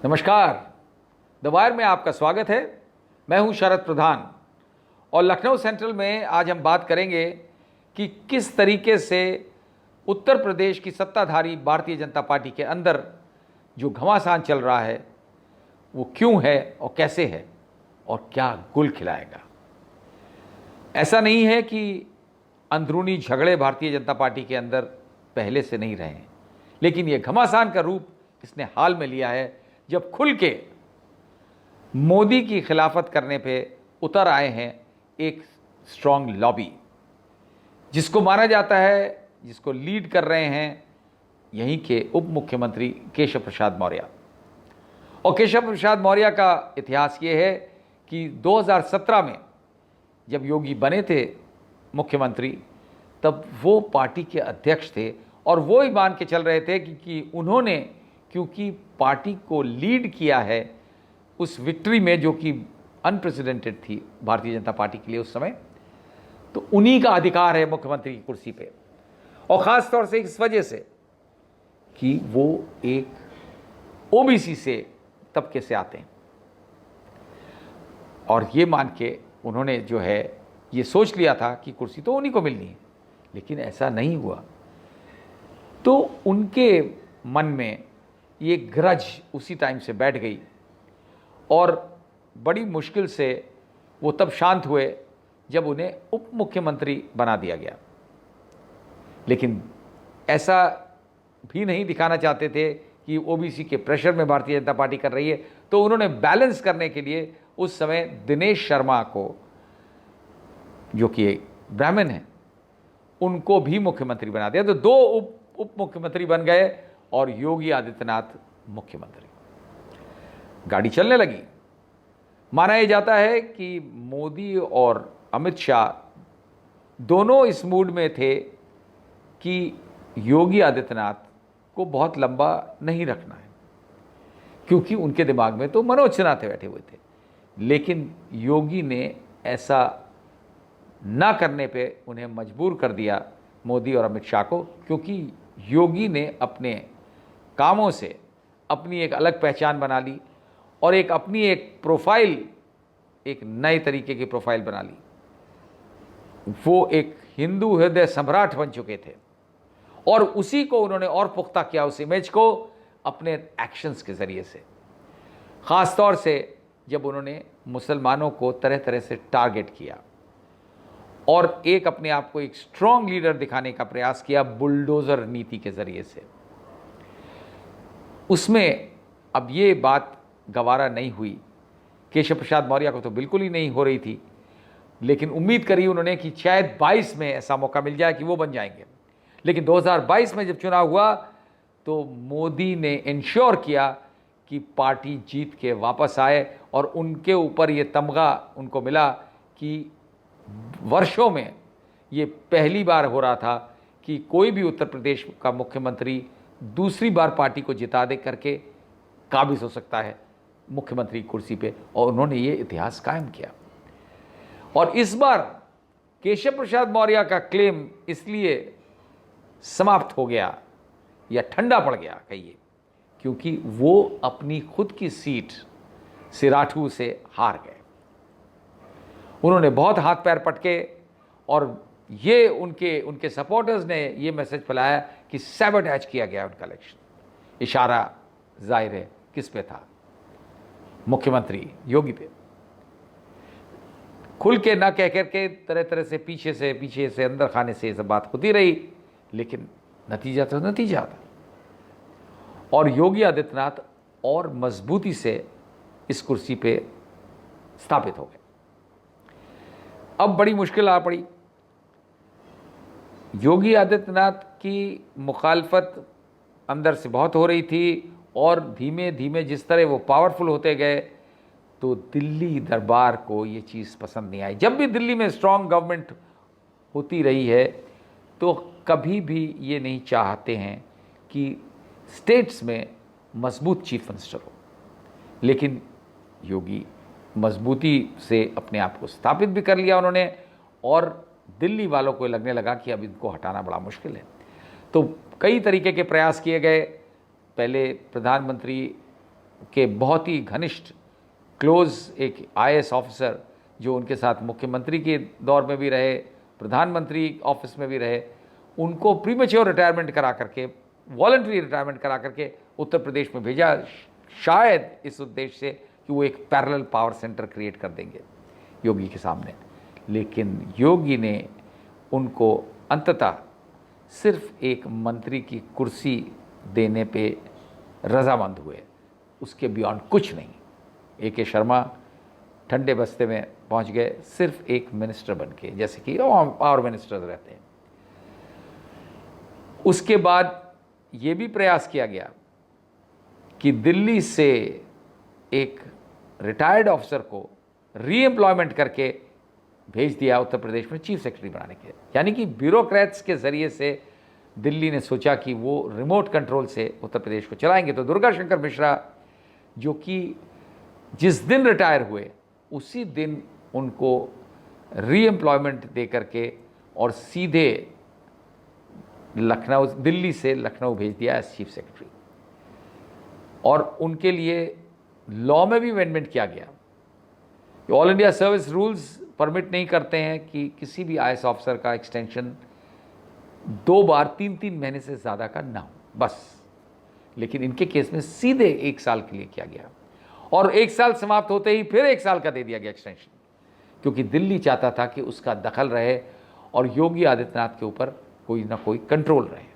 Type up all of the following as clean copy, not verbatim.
नमस्कार। The wire में आपका स्वागत है। मैं हूं शरद प्रधान और लखनऊ सेंट्रल में आज हम बात करेंगे कि किस तरीके से उत्तर प्रदेश की सत्ताधारी भारतीय जनता पार्टी के अंदर जो घमासान चल रहा है वो क्यों है और कैसे है और क्या गुल खिलाएगा। ऐसा नहीं है कि अंदरूनी झगड़े भारतीय जनता पार्टी के अंदर पहले से नहीं रहे हैं, लेकिन ये घमासान का रूप इसने हाल में लिया है जब खुल के मोदी की खिलाफत करने पे उतर आए हैं एक स्ट्रॉन्ग लॉबी, जिसको माना जाता है, जिसको लीड कर रहे हैं यहीं के उप मुख्यमंत्री केशव प्रसाद मौर्य। और केशव प्रसाद मौर्य का इतिहास ये है कि 2017 में जब योगी बने थे मुख्यमंत्री, तब वो पार्टी के अध्यक्ष थे और वो ही मान के चल रहे थे कि उन्होंने क्योंकि पार्टी को लीड किया है उस विक्ट्री में जो कि अनप्रेसिडेंटेड थी भारतीय जनता पार्टी के लिए उस समय, तो उन्हीं का अधिकार है मुख्यमंत्री की कुर्सी पे। और ख़ास तौर से इस वजह से कि वो एक ओबीसी से तबके से आते हैं और ये मान के उन्होंने जो है ये सोच लिया था कि कुर्सी तो उन्हीं को मिलनी है, लेकिन ऐसा नहीं हुआ। तो उनके मन में ये ग्रज उसी टाइम से बैठ गई और बड़ी मुश्किल से वो तब शांत हुए जब उन्हें उप मुख्यमंत्री बना दिया गया। लेकिन ऐसा भी नहीं दिखाना चाहते थे कि ओबीसी के प्रेशर में भारतीय जनता पार्टी कर रही है, तो उन्होंने बैलेंस करने के लिए उस समय दिनेश शर्मा को, जो कि एक ब्राह्मण है, उनको भी मुख्यमंत्री बना दिया। तो दो उप मुख्यमंत्री बन गए और योगी आदित्यनाथ मुख्यमंत्री। गाड़ी चलने लगी। माना यह जाता है कि मोदी और अमित शाह दोनों इस मूड में थे कि योगी आदित्यनाथ को बहुत लंबा नहीं रखना है, क्योंकि उनके दिमाग में तो मनोज सिन्हा बैठे हुए थे। लेकिन योगी ने ऐसा ना करने पे उन्हें मजबूर कर दिया, मोदी और अमित शाह को, क्योंकि योगी ने अपने कामों से अपनी एक अलग पहचान बना ली और एक अपनी एक प्रोफाइल, एक नए तरीके की प्रोफाइल बना ली। वो एक हिंदू हृदय सम्राट बन चुके थे और उसी को उन्होंने और पुख्ता किया, उस इमेज को, अपने एक्शंस के ज़रिए से। ख़ास तौर से जब उन्होंने मुसलमानों को तरह तरह से टारगेट किया और एक अपने आप को एक स्ट्रॉन्ग लीडर दिखाने का प्रयास किया बुलडोज़र नीति के ज़रिए से। उसमें अब ये बात गवारा नहीं हुई, केशव प्रसाद मौर्य को तो बिल्कुल ही नहीं हो रही थी, लेकिन उम्मीद करी उन्होंने कि शायद 22 में ऐसा मौका मिल जाए कि वो बन जाएंगे। लेकिन 2022 में जब चुनाव हुआ तो मोदी ने इंश्योर किया कि पार्टी जीत के वापस आए और उनके ऊपर ये तमगा उनको मिला कि वर्षों में ये पहली बार हो रहा था कि कोई भी उत्तर प्रदेश का मुख्यमंत्री दूसरी बार पार्टी को जिता दे करके काबिज हो सकता है मुख्यमंत्री कुर्सी पे, और उन्होंने ये इतिहास कायम किया। और इस बार केशव प्रसाद मौर्य का क्लेम इसलिए समाप्त हो गया या ठंडा पड़ गया कहिए, क्योंकि वो अपनी खुद की सीट सिराठू से हार गए। उन्होंने बहुत हाथ पैर पटके और ये उनके सपोर्टर्स ने ये मैसेज फैलाया कि सैबोटेज किया गया उनका इलेक्शन। इशारा जाहिर है किस पे था? मुख्यमंत्री योगी पे। खुल के ना कह करके तरह तरह से पीछे से अंदर खाने से ये सब बात होती रही, लेकिन नतीजा तो नतीजा था और योगी आदित्यनाथ और मजबूती से इस कुर्सी पे स्थापित हो गए। अब बड़ी मुश्किल आ पड़ी। योगी आदित्यनाथ की मुखालफत अंदर से बहुत हो रही थी और धीमे धीमे जिस तरह वो पावरफुल होते गए तो दिल्ली दरबार को ये चीज़ पसंद नहीं आई। जब भी दिल्ली में स्ट्रॉन्ग गवर्नमेंट होती रही है तो कभी भी ये नहीं चाहते हैं कि स्टेट्स में मजबूत चीफ मिनिस्टर हो, लेकिन योगी मजबूती से अपने आप को स्थापित भी कर लिया उन्होंने और दिल्ली वालों को लगने लगा कि अब इनको हटाना बड़ा मुश्किल है। तो कई तरीके के प्रयास किए गए। पहले प्रधानमंत्री के बहुत ही घनिष्ठ क्लोज एक आईएएस ऑफिसर जो उनके साथ मुख्यमंत्री के दौर में भी रहे, प्रधानमंत्री ऑफिस में भी रहे, उनको प्रीमेच्योर रिटायरमेंट करा करके, वॉलंटरी रिटायरमेंट करा करके उत्तर प्रदेश में भेजा, शायद इस उद्देश्य से कि वो एक पैरेलल पावर सेंटर क्रिएट कर देंगे योगी के सामने। लेकिन योगी ने उनको अंततः सिर्फ एक मंत्री की कुर्सी देने पे रजामंद हुए, उसके बियॉन्ड कुछ नहीं। ए.के. शर्मा ठंडे बस्ते में पहुंच गए सिर्फ एक मिनिस्टर बन के, जैसे कि पावर मिनिस्टर्स रहते हैं। उसके बाद ये भी प्रयास किया गया कि दिल्ली से एक रिटायर्ड ऑफिसर को रीएम्प्लॉयमेंट करके भेज दिया उत्तर प्रदेश में चीफ सेक्रेटरी बनाने के, यानी कि ब्यूरोक्रेट्स के ज़रिए से दिल्ली ने सोचा कि वो रिमोट कंट्रोल से उत्तर प्रदेश को चलाएंगे। तो दुर्गा शंकर मिश्रा जो कि जिस दिन रिटायर हुए उसी दिन उनको रीएम्प्लॉयमेंट दे करके और सीधे लखनऊ, दिल्ली से लखनऊ भेज दिया एज चीफ सेक्रेटरी। और उनके लिए लॉ में भी अमेंडमेंट किया गया। All India service rules permit नहीं करते हैं कि किसी भी आईएएस ऑफिसर का एक्सटेंशन 2 बार 3-3 महीने से ज़्यादा का ना हो, बस। लेकिन इनके केस में सीधे 1 साल के लिए किया गया और 1 साल समाप्त होते ही फिर 1 साल का दे दिया गया एक्सटेंशन, क्योंकि दिल्ली चाहता था कि उसका दखल रहे और योगी आदित्यनाथ के ऊपर कोई ना कोई कंट्रोल रहे।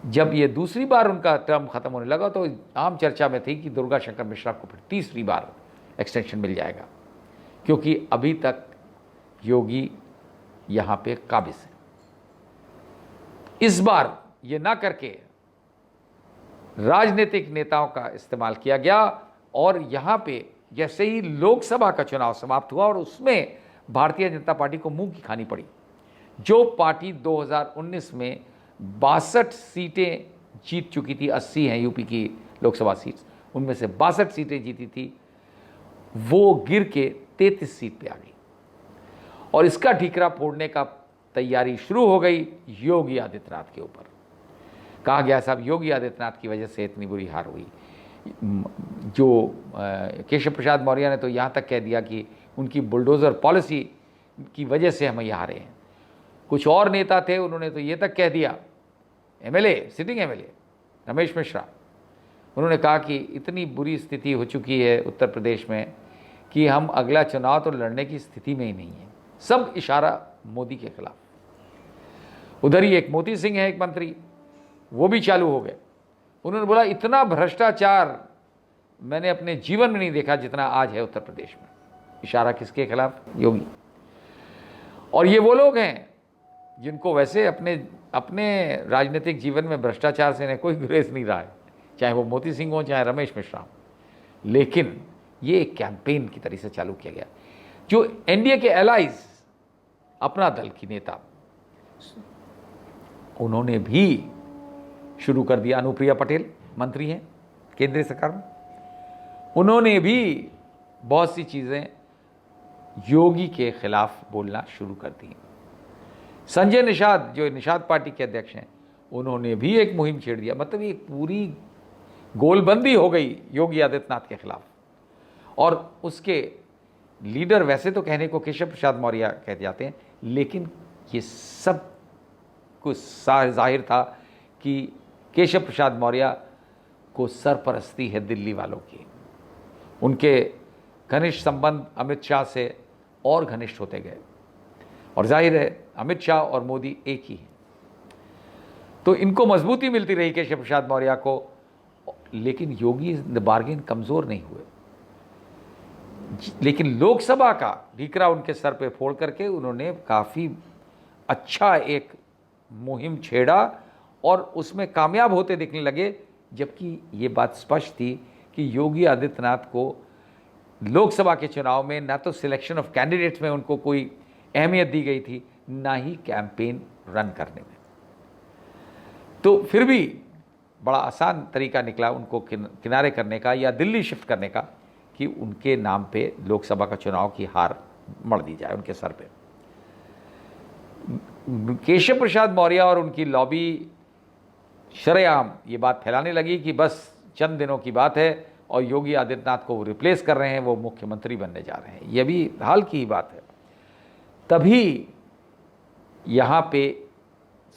जब ये दूसरी बार उनका टर्म खत्म होने लगा तो आम चर्चा में थी कि दुर्गा शंकर मिश्रा को फिर तीसरी बार एक्सटेंशन मिल जाएगा, क्योंकि अभी तक योगी यहाँ पे काबिज है। इस बार ये ना करके राजनीतिक नेताओं का इस्तेमाल किया गया और यहाँ पे जैसे ही लोकसभा का चुनाव समाप्त हुआ और उसमें भारतीय जनता पार्टी को मुंह की खानी पड़ी। जो पार्टी 2019 में 62 सीटें जीत चुकी थी, 80 हैं यूपी की लोकसभा सीट्स, उनमें से 62 सीटें जीती थी, वो गिर के 33 सीट पे आ गई और इसका ठीकरा फोड़ने का तैयारी शुरू हो गई योगी आदित्यनाथ के ऊपर। कहा गया साहब योगी आदित्यनाथ की वजह से इतनी बुरी हार हुई। जो केशव प्रसाद मौर्य ने तो यहाँ तक कह दिया कि उनकी बुलडोज़र पॉलिसी की वजह से हम ये हारे हैं। कुछ और नेता थे, उन्होंने तो ये तक कह दिया, MLA, sitting MLA Ramesh Mishra, उन्होंने कहा कि इतनी बुरी स्थिति हो चुकी है उत्तर प्रदेश में कि हम अगला चुनाव तो लड़ने की स्थिति में ही नहीं है। सब इशारा मोदी के खिलाफ। उधर ही एक मोती सिंह है, एक मंत्री, वो भी चालू हो गए। उन्होंने बोला इतना भ्रष्टाचार मैंने अपने जीवन में नहीं देखा जितना आज है उत्तर प्रदेश में। इशारा किसके खिलाफ? योगी। और ये वो लोग हैं जिनको वैसे अपने राजनीतिक जीवन में भ्रष्टाचार से कोई गुरेज नहीं रहा है, चाहे वो मोती सिंह हो चाहे रमेश मिश्रा हो। लेकिन ये एक कैंपेन की तरह से चालू किया गया। जो एनडीए के एलाइज, अपना दल की नेता, उन्होंने भी शुरू कर दिया। अनुप्रिया पटेल मंत्री हैं केंद्रीय सरकार में, उन्होंने भी बहुत सी चीज़ें योगी के खिलाफ बोलना शुरू कर दी। संजय निषाद जो निषाद पार्टी के अध्यक्ष हैं, उन्होंने भी एक मुहिम छेड़ दिया। मतलब एक पूरी गोलबंदी हो गई योगी आदित्यनाथ के खिलाफ। और उसके लीडर वैसे तो कहने को केशव प्रसाद मौर्य कहते जाते हैं, लेकिन ये सब कुछ जाहिर था कि केशव प्रसाद मौर्य को सरपरस्ती है दिल्ली वालों की। उनके घनिष्ठ संबंध अमित शाह से और घनिष्ठ होते गए और जाहिर है अमित शाह और मोदी एक ही हैं, तो इनको मजबूती मिलती रही केशव प्रसाद मौर्य को। लेकिन योगी बार्गेन कमज़ोर नहीं हुए, लेकिन लोकसभा का ढीकरा उनके सर पे फोड़ करके उन्होंने काफ़ी अच्छा एक मुहिम छेड़ा और उसमें कामयाब होते दिखने लगे। जबकि ये बात स्पष्ट थी कि योगी आदित्यनाथ को लोकसभा के चुनाव में ना तो सिलेक्शन ऑफ कैंडिडेट्स में उनको कोई अहमियत दी गई थी, ना ही कैंपेन रन करने में। तो फिर भी बड़ा आसान तरीका निकला उनको किनारे करने का या दिल्ली शिफ्ट करने का कि उनके नाम पे लोकसभा का चुनाव की हार मढ़ दी जाए उनके सर पे। केशव प्रसाद मौर्य और उनकी लॉबी शरेआम ये बात फैलाने लगी कि बस चंद दिनों की बात है और योगी आदित्यनाथ को वो रिप्लेस कर रहे हैं, वो मुख्यमंत्री बनने जा रहे हैं। ये भी हाल की ही बात है। तभी यहाँ पे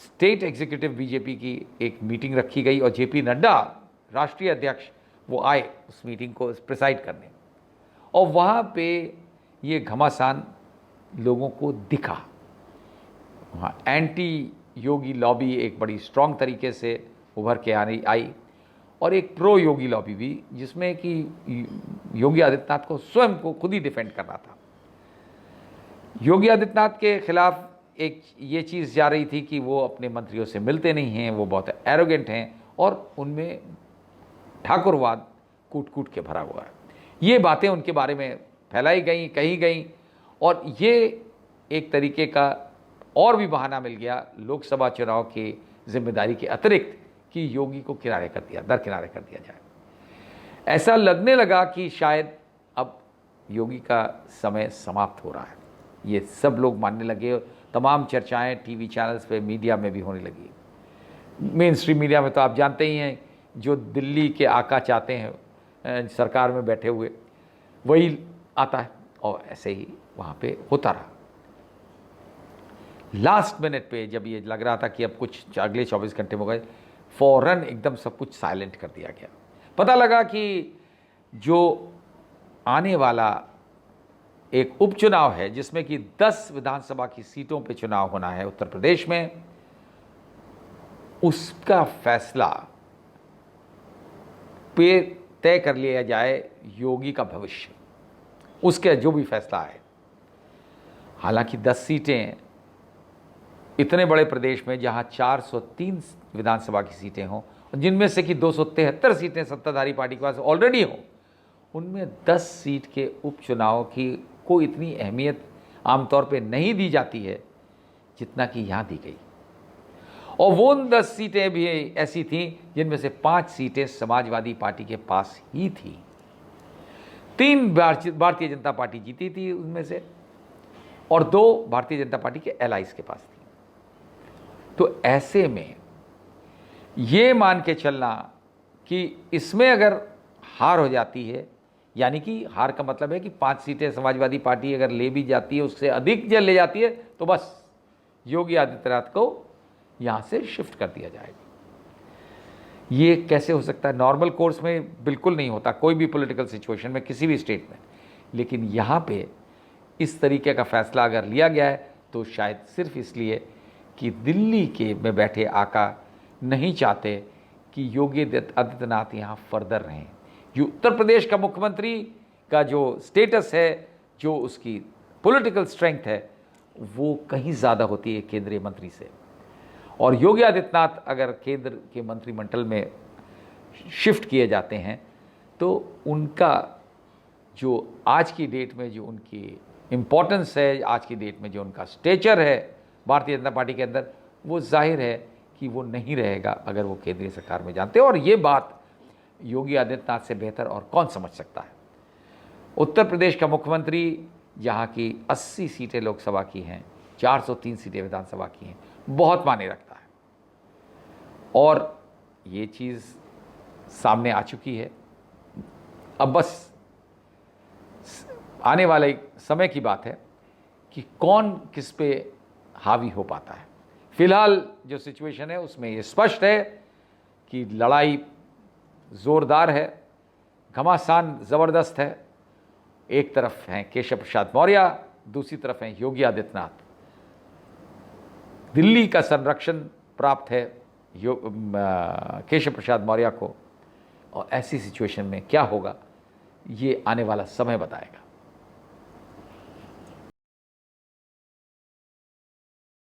स्टेट एग्जीक्यूटिव बीजेपी की एक मीटिंग रखी गई और जेपी नड्डा राष्ट्रीय अध्यक्ष वो आए उस मीटिंग को प्रिसाइड करने, और वहाँ पे ये घमासान लोगों को दिखा। वहाँ एंटी योगी लॉबी एक बड़ी स्ट्रॉन्ग तरीके से उभर के आई और एक प्रो योगी लॉबी भी, जिसमें कि योगी आदित्यनाथ को स्वयं को खुद ही डिफेंड करना था। योगी आदित्यनाथ के खिलाफ एक ये चीज़ जा रही थी कि वो अपने मंत्रियों से मिलते नहीं हैं, वो बहुत एरोगेंट हैं और उनमें ठाकुरवाद कूट कूट के भरा हुआ है। ये बातें उनके बारे में फैलाई गई, कही गई, और ये एक तरीके का और भी बहाना मिल गया लोकसभा चुनाव की जिम्मेदारी के अतिरिक्त कि योगी को दरकिनारे कर दिया जाए। ऐसा लगने लगा कि शायद अब योगी का समय समाप्त हो रहा है। ये सब लोग मानने लगे, तमाम चर्चाएं टीवी चैनल्स पे, मीडिया में भी होने लगी। मेन स्ट्रीम मीडिया में तो आप जानते ही हैं, जो दिल्ली के आका चाहते हैं सरकार में बैठे हुए, वही आता है, और ऐसे ही वहाँ पे होता रहा। लास्ट मिनट पे जब ये लग रहा था कि अब कुछ अगले 24 घंटे में हो गए, फौरन एकदम सब कुछ साइलेंट कर दिया गया। पता लगा कि जो आने वाला एक उपचुनाव है जिसमें कि 10 विधानसभा की सीटों पे चुनाव होना है उत्तर प्रदेश में, उसका फैसला पे तय कर लिया जाए योगी का भविष्य, उसके जो भी फैसला है। हालांकि 10 सीटें इतने बड़े प्रदेश में जहां 403 विधानसभा की सीटें हों, जिनमें से कि 273 सीटें सत्ताधारी पार्टी के पास ऑलरेडी हों, उनमें 10 सीट के उपचुनाव की कोई इतनी अहमियत आमतौर पे नहीं दी जाती है जितना कि यहाँ दी गई। और वो 10 सीटें भी ऐसी थीं जिनमें से 5 सीटें समाजवादी पार्टी के पास ही थी। 3 भारतीय जनता पार्टी जीती थी उनमें से, और 2 भारतीय जनता पार्टी के एलाइज के पास थी। तो ऐसे में ये मान के चलना कि इसमें अगर हार हो जाती है, यानी कि हार का मतलब है कि 5 सीटें समाजवादी पार्टी अगर ले भी जाती है, उससे अधिक जल ले जाती है, तो बस योगी आदित्यनाथ को यहाँ से शिफ्ट कर दिया जाएगा। ये कैसे हो सकता है? नॉर्मल कोर्स में बिल्कुल नहीं होता, कोई भी पॉलिटिकल सिचुएशन में किसी भी स्टेट में। लेकिन यहाँ पे इस तरीके का फैसला अगर लिया गया है तो शायद सिर्फ इसलिए कि दिल्ली के में बैठे आका नहीं चाहते कि योगी आदित्यनाथ यहाँ फर्दर रहें। जो उत्तर प्रदेश का मुख्यमंत्री का जो स्टेटस है, जो उसकी पॉलिटिकल स्ट्रेंथ है, वो कहीं ज़्यादा होती है केंद्रीय मंत्री से। और योगी आदित्यनाथ अगर केंद्र के मंत्रिमंडल में शिफ्ट किए जाते हैं तो उनका जो आज की डेट में जो उनकी इम्पोर्टेंस है, आज की डेट में जो उनका स्टेचर है भारतीय जनता पार्टी के अंदर, वो जाहिर है कि वो नहीं रहेगा अगर वो केंद्रीय सरकार में जानते हैं। और ये बात योगी आदित्यनाथ से बेहतर और कौन समझ सकता है। उत्तर प्रदेश का मुख्यमंत्री, जहाँ की 80 सीटें लोकसभा की हैं, 403 सीटें विधानसभा की हैं, बहुत मायने रखता है। और ये चीज़ सामने आ चुकी है। अब बस आने वाले समय की बात है कि कौन किस पे हावी हो पाता है। फिलहाल जो सिचुएशन है उसमें ये स्पष्ट है कि लड़ाई ज़ोरदार है, घमासान ज़बरदस्त है। एक तरफ हैं केशव प्रसाद मौर्य, दूसरी तरफ हैं योगी आदित्यनाथ। दिल्ली का संरक्षण प्राप्त है केशव प्रसाद मौर्य को, और ऐसी सिचुएशन में क्या होगा ये आने वाला समय बताएगा।